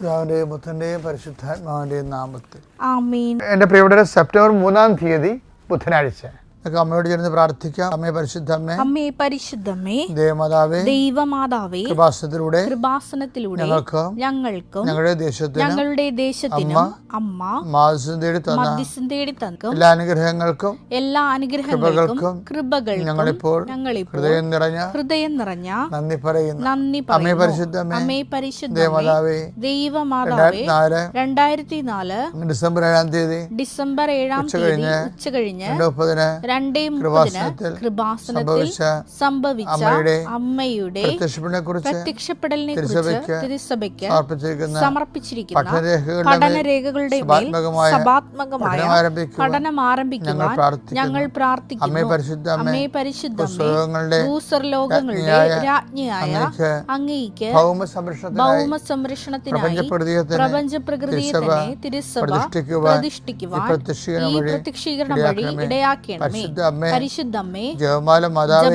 പിതാവിന്റെയും പുത്രന്റെയും പരിശുദ്ധാത്മാവിന്റെയും നാമത്തിൽ ആമേൻ. എൻ്റെ പ്രിയപ്പെട്ടവരെ, സെപ്റ്റംബർ 3 ബുധനാഴ്ച അമ്മയോട് ചേർന്ന് പ്രാർത്ഥിക്കാം. അമ്മേ പരിശുദ്ധമ്മേ, അമ്മേ പരിശുദ്ധമ്മേ, ദേവമാതാവേ, ദൈവമാതാവേ, കൃപാസനത്തിലൂടെ ഞങ്ങൾക്കും ഞങ്ങളുടെ ദേശത്തിനും അമ്മ മധ്യസ്ഥം തേടി തന്ന എല്ലാ അനുഗ്രഹങ്ങൾക്കും കൃപകൾക്കും ഞങ്ങളിപ്പോൾ ഹൃദയം നിറഞ്ഞ നന്ദി പറയുന്നു. അമ്മേ പരിശുദ്ധമ്മേ, ദേവമാതാവേ, 2004 ഡിസംബർ 7 ഉച്ചകഴിഞ്ഞ് 2:30 കൃപാസനത്തിൽ സംഭവിച്ച അമ്മയുടെ പ്രത്യക്ഷപ്പെടലിനെ കുറിച്ച് തിരുസഭയ്ക്ക് സമർപ്പിച്ചിരിക്കുന്ന പഠനരേഖകളുടെ മേൽ സഭാത്മകമായ പഠനം ആരംഭിക്കുവാൻ ഞങ്ങൾ പ്രാർത്ഥിക്കുന്നു. അമ്മേ പരിശുദ്ധമ്മേ, ഭൂസ്വർലോകങ്ങളുടെ രാജ്ഞിയായ അങ്ങേയ്ക്ക് ഭൗമസംരക്ഷണത്തിനായി പ്രപഞ്ച പ്രകൃതിയെ തന്നെ തിരുസഭ പ്രതിഷ്ഠിക്കുവാൻ ഈ പ്രത്യക്ഷീകരണം വഴി ഇടയാക്കണമേ. പരിശുദ്ധമ്മേ, ജപമാല മാതാവേ,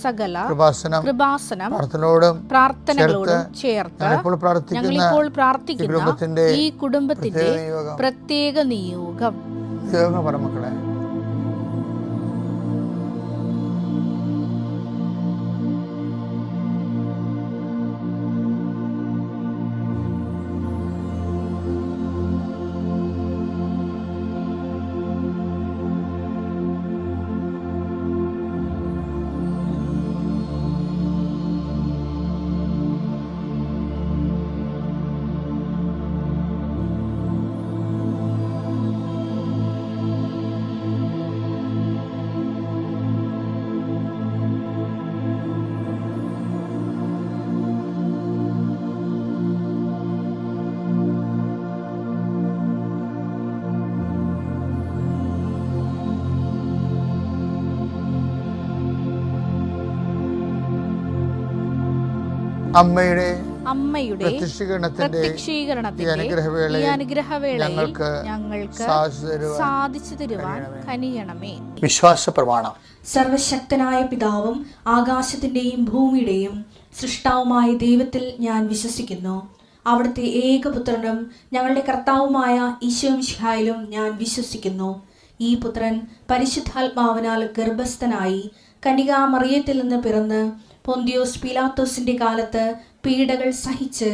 സകല കൃപാസനം പ്രാർത്ഥനകളോടും ചേർത്ത് ഞങ്ങളിപ്പോൾ പ്രാർത്ഥിക്കുന്ന ഈ കുടുംബത്തിന്റെ പ്രത്യേക നിയോഗം. മക്കളെ, അമ്മയുടെ പ്രത്യക്ഷീകരണത്തിന്റെ ഈ അനുഗ്രഹവേളയിൽ ഞങ്ങൾക്ക് സാധിച്ചു തരുവാൻ കനിയണമേ. വിശ്വാസ പ്രമാണം. സർവശക്തനായ പിതാവും ആകാശത്തിന്റെയും ഭൂമിയുടെയും സൃഷ്ടാവുമായ ദൈവത്തിൽ ഞാൻ വിശ്വസിക്കുന്നു. അവിടുത്തെ ഏകപുത്രനും ഞങ്ങളുടെ കർത്താവുമായ ഈശോമിശിഹായിലും ഞാൻ വിശ്വസിക്കുന്നു. ഈ പുത്രൻ പരിശുദ്ധാത്മാവിനാൽ ഗർഭസ്ഥനായി കന്യകാമറിയത്തിൽ നിന്ന് പിറന്ന് പൊന്തിയോസ് പീലാത്തോസിന്റെ കാലത്ത് പീഡകൾ സഹിച്ച്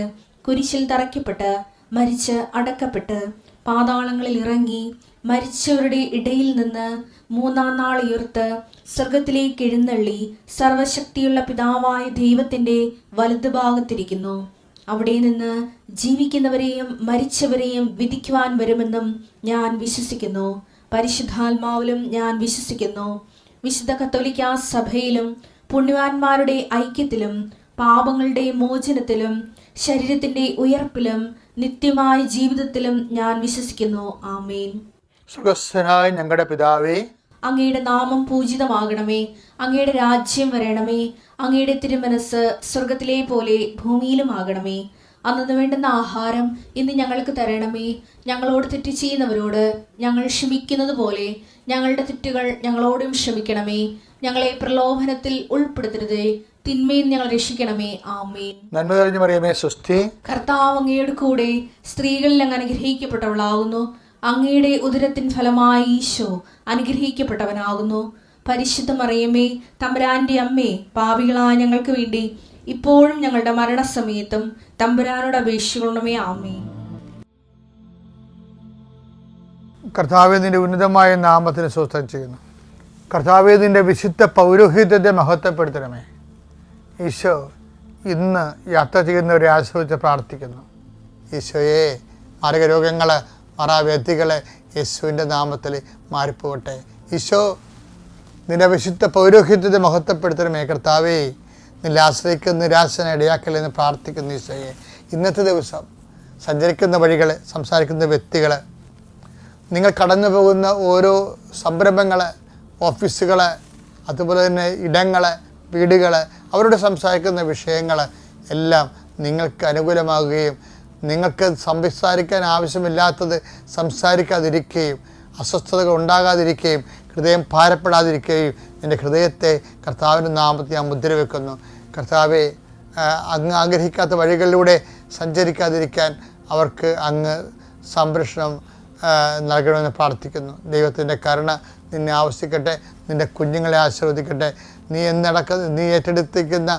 കുരിശിൽ തറയ്ക്കപ്പെട്ട് മരിച്ച് അടക്കപ്പെട്ട് പാതാളങ്ങളിൽ ഇറങ്ങി മരിച്ചവരുടെ ഇടയിൽ നിന്ന് 3-ാം നാൾ ഉയർത്ത് സ്വർഗത്തിലേക്ക് എഴുന്നള്ളി സർവശക്തിയുള്ള പിതാവായ ദൈവത്തിന്റെ വലതുഭാഗത്തിരിക്കുന്നു. അവിടെ നിന്ന് ജീവിക്കുന്നവരെയും മരിച്ചവരെയും വിധിക്കുവാൻ വരുമെന്നും ഞാൻ വിശ്വസിക്കുന്നു. പരിശുദ്ധാത്മാവിലും ഞാൻ വിശ്വസിക്കുന്നു. വിശുദ്ധ കത്തോലിക്കാ സഭയിലും പുണ്യവാന്മാരുടെ ഐക്യത്തിലും പാപങ്ങളുടെ മോചനത്തിലും ശരീരത്തിന്റെ ഉയർപ്പിലും നിത്യമായ ജീവിതത്തിലും ഞാൻ വിശ്വസിക്കുന്നു. ആമേൻ. സ്വർഗ്ഗസ്ഥനായ ഞങ്ങളുടെ പിതാവേ, അങ്ങയുടെ നാമം പൂജിതമാകണമേ. അങ്ങയുടെ രാജ്യം വരണമേ. അങ്ങയുടെ തിരുമനസ് സ്വർഗത്തിലെ പോലെ ഭൂമിയിലും ആകണമേ. അന്നു വേണ്ടുന്ന ആഹാരം ഇന്ന് ഞങ്ങൾക്ക് തരണമേ. ഞങ്ങളോട് തെറ്റ് ചെയ്യുന്നവരോട് ഞങ്ങൾ ക്ഷമിക്കുന്നത് പോലെ ഞങ്ങളുടെ തെറ്റുകൾ ഞങ്ങളോടും ക്ഷമിക്കണമേ. ഞങ്ങളെ പ്രലോഭനത്തിൽ ഉൾപ്പെടുത്തരുതേ, തിന്മയിൽ ഞങ്ങൾ രക്ഷിക്കണമേ. ആമേൻ. നന്മ നിറഞ്ഞ മറിയമേ, സ്വസ്തി. കർത്താവ് അങ്ങയുടെ കൂടെ സ്ത്രീകളിൽ അങ്ങ് അനുഗ്രഹിക്കപ്പെട്ടവളാകുന്നു. അങ്ങയുടെ ഉദരത്തിൻ ഫലമായി ഈശോ അനുഗ്രഹിക്കപ്പെട്ടവനാകുന്നു. പരിശുദ്ധ മറിയമേ, തമ്പുരാന്റെ അമ്മേ, പാപികളായ ഞങ്ങൾക്ക് വേണ്ടി ഇപ്പോഴും ഞങ്ങളുടെ മരണസമയത്തും തമ്പുരാനോട് അപേക്ഷിക്കണമേ. ആമേൻ. കർത്താവേ, നിന്റെ ഉന്നതമായ നാമത്തിന് സ്തോത്രം ചെയ്യുന്നു. കർത്താവേ, നിന്റെ വിശുദ്ധ പൗരോഹിത്യത്തെ മഹത്വപ്പെടുത്തണമേ. ഈശോ ഇന്ന് യാത്ര ചെയ്യുന്നവരെ ആശ്രയിച്ച് പ്രാർത്ഥിക്കുന്നു. ഈശോയെ, മാരകരോഗങ്ങൾ, മറാവ്യാധികൾ യേശുവിൻ്റെ നാമത്തിൽ മാറിപ്പോകട്ടെ. ഈശോ, നിന്റെ വിശുദ്ധ പൗരോഹിത്യത്തെ മഹത്വപ്പെടുത്തണമേ. കർത്താവേ, നിന്നെ ആശ്രയിക്കുന്ന നിരാശന ഇടയാക്കലെന്ന് പ്രാർത്ഥിക്കുന്നു. ഈശോയെ, ഇന്നത്തെ ദിവസം സഞ്ചരിക്കുന്ന വഴികൾ, സംസാരിക്കുന്ന വ്യക്തികൾ, നിങ്ങൾ കടന്നു പോകുന്ന ഓരോ സംരംഭങ്ങൾ, ഓഫീസുകൾ, അതുപോലെ തന്നെ ഇടങ്ങൾ, വീടുകൾ, അവരോട് സംസാരിക്കുന്ന വിഷയങ്ങൾ എല്ലാം നിങ്ങൾക്ക് അനുകൂലമാകുകയും നിങ്ങൾക്ക് സംസാരിക്കാൻ ആവശ്യമില്ലാത്തത് സംസാരിക്കാതിരിക്കുകയും അസ്വസ്ഥതകൾ ഉണ്ടാകാതിരിക്കുകയും ഹൃദയം ഭാരപ്പെടാതിരിക്കുകയും എൻ്റെ ഹൃദയത്തെ കർത്താവിൻ്റെ നാമത്തിൽ ഞാൻ മുദ്ര വെക്കുന്നു. കർത്താവെ, അങ്ങ് ആഗ്രഹിക്കാത്ത വഴികളിലൂടെ സഞ്ചരിക്കാതിരിക്കാൻ അവർക്ക് അങ്ങ് സംരക്ഷണം നൽകണമെന്ന് പ്രാർത്ഥിക്കുന്നു. ദൈവത്തിൻ്റെ കരുണ നിന്നെ ആവശ്യിക്കട്ടെ, നിൻ്റെ കുഞ്ഞുങ്ങളെ ആശീർവദിക്കട്ടെ. നീ ഏറ്റെടുത്തിരിക്കുന്ന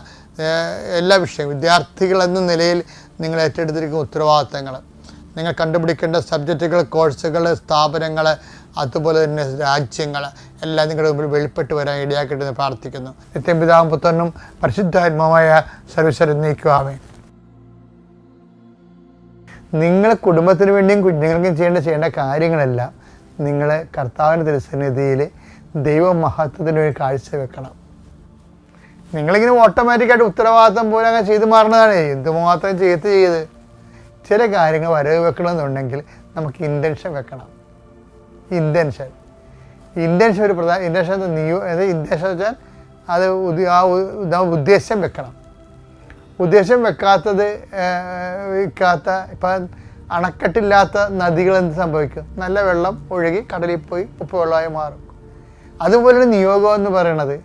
എല്ലാ വിഷയവും, വിദ്യാർത്ഥികൾ എന്ന നിലയിൽ നിങ്ങൾ ഏറ്റെടുത്തിരിക്കുന്ന ഉത്തരവാദിത്തങ്ങൾ, നിങ്ങൾ കണ്ടുപിടിക്കേണ്ട സബ്ജക്റ്റുകൾ, കോഴ്സുകൾ, സ്ഥാപനങ്ങൾ, അതുപോലെ തന്നെ രാജ്യങ്ങൾ എല്ലാം നിങ്ങളുടെ മുമ്പിൽ വെളിപ്പെട്ട് വരാൻ ഇടയാക്കട്ടെന്ന് പ്രാർത്ഥിക്കുന്നു. നിത്യം പിതാവും പുത്രനും പരിശുദ്ധാത്മാവായ സർവ്വേശ്വരൻ നീക്കുവാമേ. നിങ്ങൾ കുടുംബത്തിന് വേണ്ടിയും കുഞ്ഞുങ്ങൾക്കും ചെയ്യേണ്ട കാര്യങ്ങളെല്ലാം നിങ്ങൾ കർത്താവിൻ്റെ തിരുസന്നിധിയിൽ ദൈവമഹത്വത്തിന് വേണ്ടി കാഴ്ചവെക്കണം. നിങ്ങളിങ്ങനെ ഓട്ടോമാറ്റിക്കായിട്ട് ഉത്തരവാദിത്തം പോലെ അങ്ങനെ ചെയ്തു മാറുന്നതാണ്. എന്തുമാത്രം ചെയ്ത് ചില കാര്യങ്ങൾ വരവ് വെക്കണമെന്നുണ്ടെങ്കിൽ നമുക്ക് ഇൻറ്റൻഷൻ വെക്കണം. ഇൻറ്റൻഷൻ ഒരു പ്രധാന ഇൻറ്റൻഷൻ ഇൻറ്റൻഷൻ വെച്ചാൽ അത് ഉദ്ദേശം വെക്കണം. ഉദ്ദേശം വെക്കാത്ത ഇപ്പം അണക്കെട്ടില്ലാത്ത നദികൾ എന്ത് സംഭവിക്കും? നല്ല വെള്ളം ഒഴുകി കടലിൽ പോയി ഉപ്പുവെള്ളമായി മാറും. അതുപോലെ നിയോഗം എന്ന് പറയണത്,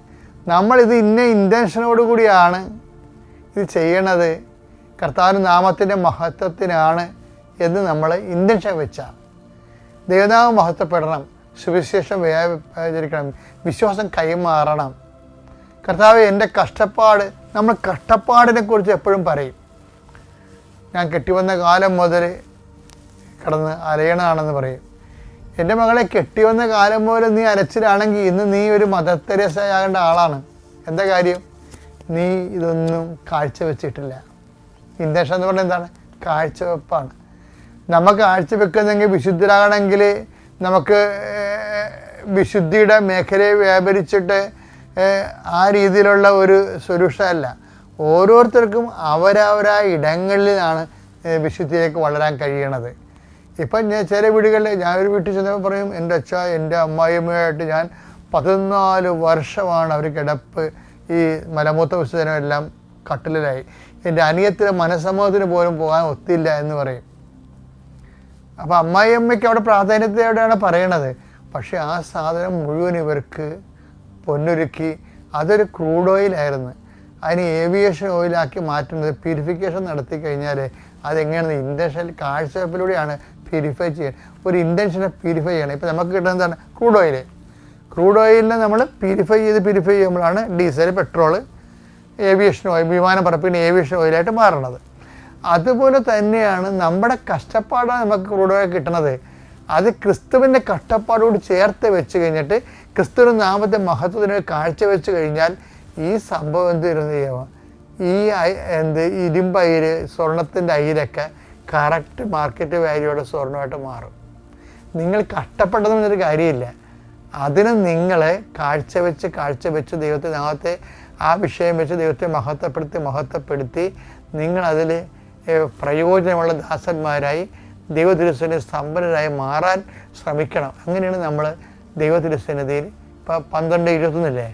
നമ്മളിത് ഇന്ന ഇൻറ്റൻഷനോട് കൂടിയാണ് ഇത് ചെയ്യണത്, കർത്താവിൻ്റെ നാമത്തിൻ്റെ മഹത്വത്തിനാണ് എന്ന് നമ്മൾ ഇൻറ്റൻഷൻ വെച്ചാൽ ദൈവനാമം മഹത്വപ്പെടണം, സുവിശേഷം വ്യാപരിക്കണം, വിശ്വാസം കൈമാറണം. കർത്താവ് എൻ്റെ കഷ്ടപ്പാട്, നമ്മൾ കഷ്ടപ്പാടിനെ കുറിച്ച് എപ്പോഴും പറയും. ഞാൻ കെട്ടിവന്ന കാലം മുതൽ കിടന്ന് അലയണാണെന്ന് പറയും. എൻ്റെ മകളെ കെട്ടിവന്ന കാലം മുതൽ നീ അരച്ചിലാണെങ്കിൽ ഇന്ന് നീ ഒരു മദർ തെരേസയാകേണ്ട ആളാണ്. എന്താ കാര്യം? നീ ഇതൊന്നും കാഴ്ചവെച്ചിട്ടില്ല. ഇൻറ്റൻഷൻ എന്ന് പറഞ്ഞാൽ എന്താണ്? കാഴ്ചവെപ്പാണ്. നമുക്ക് കാഴ്ചവെക്കുന്നെങ്കിൽ വിശുദ്ധരാകണമെങ്കിൽ നമുക്ക് വിശുദ്ധിയുടെ മേഖലയെ വ്യാപരിച്ചിട്ട് ആ രീതിയിലുള്ള ഒരു സൊല്യൂഷൻ അല്ല. ഓരോരുത്തർക്കും അവരവരായ ഇടങ്ങളിലാണ് വിശുദ്ധിയിലേക്ക് വളരാൻ കഴിയണത്. ഇപ്പം ചില വീടുകളിൽ, ഞാനൊരു വീട്ടിൽ ചെന്നപ്പോൾ പറയും, എൻ്റെ അമ്മായിയമ്മയായിട്ട് ഞാൻ 14 വർഷമാണ് അവർ കിടപ്പ്, ഈ മലമൂത്ര വിസർജനം എല്ലാം കട്ടിലായി. എൻ്റെ അനിയത്തിൻ്റെ മനസ്സമ്മതത്തിന് പോലും പോകാൻ ഒത്തില്ല എന്ന് പറയും. അപ്പോൾ അമ്മായിയമ്മയ്ക്ക് അവിടെ പ്രാധാന്യത്തോടെയാണ് പറയണത്. പക്ഷേ ആ സാധനം മുഴുവൻ ഇവർക്ക് പൊന്നൊരുക്കി, അതൊരു ക്രൂഡ് ഓയിലായിരുന്നു. അതിന് ഏവിയേഷൻ ഓയിലാക്കി മാറ്റുന്നത്, പ്യൂരിഫിക്കേഷൻ നടത്തി കഴിഞ്ഞാൽ അതെങ്ങനെയാണ്? ഇൻറ്റൻഷൻ കാഴ്ചവെപ്പിലൂടെയാണ് പ്യൂരിഫൈ ചെയ്യുക. ഒരു ഇൻറ്റൻഷനെ പ്യൂരിഫൈ ചെയ്യണം. ഇപ്പോൾ നമുക്ക് കിട്ടുന്നത് എന്താണ്? Crude oil. ക്രൂഡ് ഓയിലിനെ നമ്മൾ പ്യൂരിഫൈ ചെയ്യുമ്പോഴാണ് ഡീസൽ, പെട്രോൾ, ഏവിയേഷൻ ഓയിൽ, വിമാനം പറപ്പിക്കുന്ന ഏവിയേഷൻ ഓയിലായിട്ട് മാറണത്. അതുപോലെ തന്നെയാണ് നമ്മുടെ കഷ്ടപ്പാടാണ് നമുക്ക് ക്രൂഡ് ഓയിൽ കിട്ടണത്. അത് ക്രിസ്തുവിൻ്റെ കഷ്ടപ്പാടോട് ചേർത്ത് വെച്ച് കഴിഞ്ഞിട്ട് ക്രിസ്തുവിൻ്റെ നാമത്തെ മഹത്വത്തിന് കാഴ്ചവെച്ച് കഴിഞ്ഞാൽ ഈ സംഭവം എന്ത് ചെയ്യുക? ഈ ഇരുമ്പയിര്, സ്വർണത്തിൻ്റെ അയിരൊക്കെ കറക്റ്റ് മാർക്കറ്റ് വാല്യൂയുടെ സ്വർണ്ണമായിട്ട് മാറും. നിങ്ങൾ കഷ്ടപ്പെട്ടതെന്നൊരു കാര്യമില്ല. അതിന് നിങ്ങൾ കാഴ്ചവെച്ച് ദൈവത്തെ നാമത്തെ ആ വിഷയം വെച്ച് ദൈവത്തെ മഹത്വപ്പെടുത്തി നിങ്ങളതിൽ പ്രയോജനമുള്ള ദാസന്മാരായി ദൈവതിരുസന്നിധിയിൽ സമ്പന്നരായി മാറാൻ ശ്രമിക്കണം. അങ്ങനെയാണ് നമ്മൾ ദൈവതിരുസന്നിധിയിൽ ഇപ്പം 12:21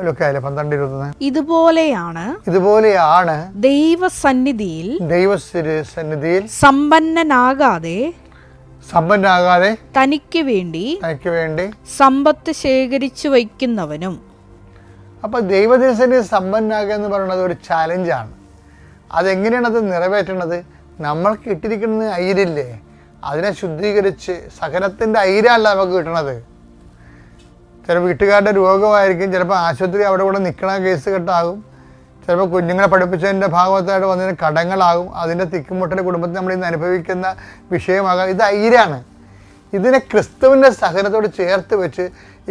ലുക്കായില്ലേ 12:21 ഇതുപോലെയാണ് ദൈവസന്നിധിയിൽ സമ്പന്നനാകാതെ തനിക്ക് വേണ്ടി സമ്പത്ത് ശേഖരിച്ചു വയ്ക്കുന്നവനും. അപ്പം ദൈവതിരുസന്നിധിയിൽ സമ്പന്നനാകുക എന്ന് പറയുന്നത് ഒരു ചാലഞ്ചാണ്. അതെങ്ങനെയാണ് അത് നിറവേറ്റണത്? നമ്മൾക്ക് ഇട്ടിരിക്കുന്നത് അയിരില്ലേ, അതിനെ ശുദ്ധീകരിച്ച് സഹനത്തിൻ്റെ അയിരല്ല നമുക്ക് കിട്ടണത്. ചില വീട്ടുകാരുടെ രോഗമായിരിക്കും, ചിലപ്പോൾ ആശുപത്രി അവിടെ കൂടെ നിൽക്കണ കേസ് കെട്ടാകും, ചിലപ്പോൾ കുഞ്ഞുങ്ങളെ പഠിപ്പിച്ചതിൻ്റെ ഭാഗത്തായിട്ട് വന്നതിന് കടങ്ങളാകും, അതിൻ്റെ തിക്കുമുട്ടൽ കുടുംബത്തിൽ നമ്മളിന്ന് അനുഭവിക്കുന്ന വിഷയമാകാം. ഇത് അയിരാണ്. ഇതിനെ ക്രിസ്തുവിൻ്റെ സഹനത്തോട് ചേർത്ത് വെച്ച്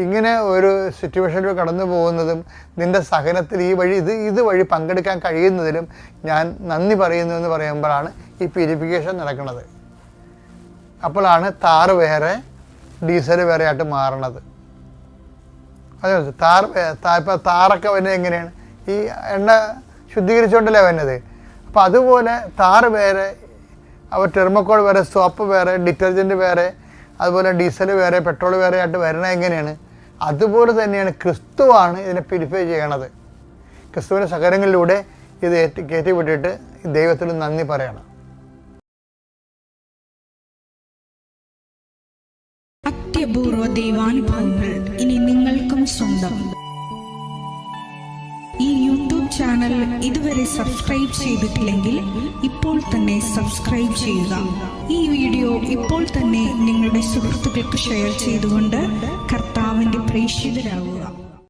ഇങ്ങനെ ഒരു സിറ്റുവേഷനിൽ കടന്നു പോകുന്നതും നിൻ്റെ സഹനത്തിൽ ഇത് വഴി പങ്കെടുക്കാൻ കഴിയുന്നതിലും ഞാൻ നന്ദി പറയുന്നു എന്ന് പറയുമ്പോഴാണ് ഈ പ്യൂരിഫിക്കേഷൻ നടക്കുന്നത്. അപ്പോഴാണ് താറ് വേറെ ഡീസൽ വേറെ ആയിട്ട് മാറണത്. അതെ, ഇപ്പോൾ താറൊക്കെ വരുന്നത് എങ്ങനെയാണ്? ഈ എണ്ണ ശുദ്ധീകരിച്ചുകൊണ്ടല്ലേ വരുന്നത്. അപ്പോൾ അതുപോലെ താറ് വേറെ, തെർമോക്കോൾ വേറെ, സോപ്പ് വേറെ, ഡിറ്റർജൻറ്റ് വേറെ, അതുപോലെ ഡീസൽ വേറെ, പെട്രോൾ വേറെ ആയിട്ട് വരണത് എങ്ങനെയാണ്? അതുപോലെ തന്നെയാണ് ക്രിസ്തുവാണ് ഇതിനെ പ്യൂരിഫൈ ചെയ്യണത്. ക്രിസ്തുവിൻ്റെ സഹനങ്ങളിലൂടെ ഇത് കയറ്റി വിട്ടിട്ട് ദൈവത്തിന് നന്ദി പറയണം. അത്യപൂർവ ദൈവാനുഭവങ്ങൾ ഇനി നിങ്ങൾക്കും സ്വന്തം. ഈ യൂട്യൂബ് ചാനൽ ഇതുവരെ സബ്സ്ക്രൈബ് ചെയ്തിട്ടില്ലെങ്കിൽ ഇപ്പോൾ തന്നെ സബ്സ്ക്രൈബ് ചെയ്യുക. ഈ വീഡിയോ ഇപ്പോൾ തന്നെ നിങ്ങളുടെ സുഹൃത്തുക്കൾക്ക് ഷെയർ ചെയ്തുകൊണ്ട് കർത്താവിൻ്റെ പ്രേക്ഷിതരാകുക.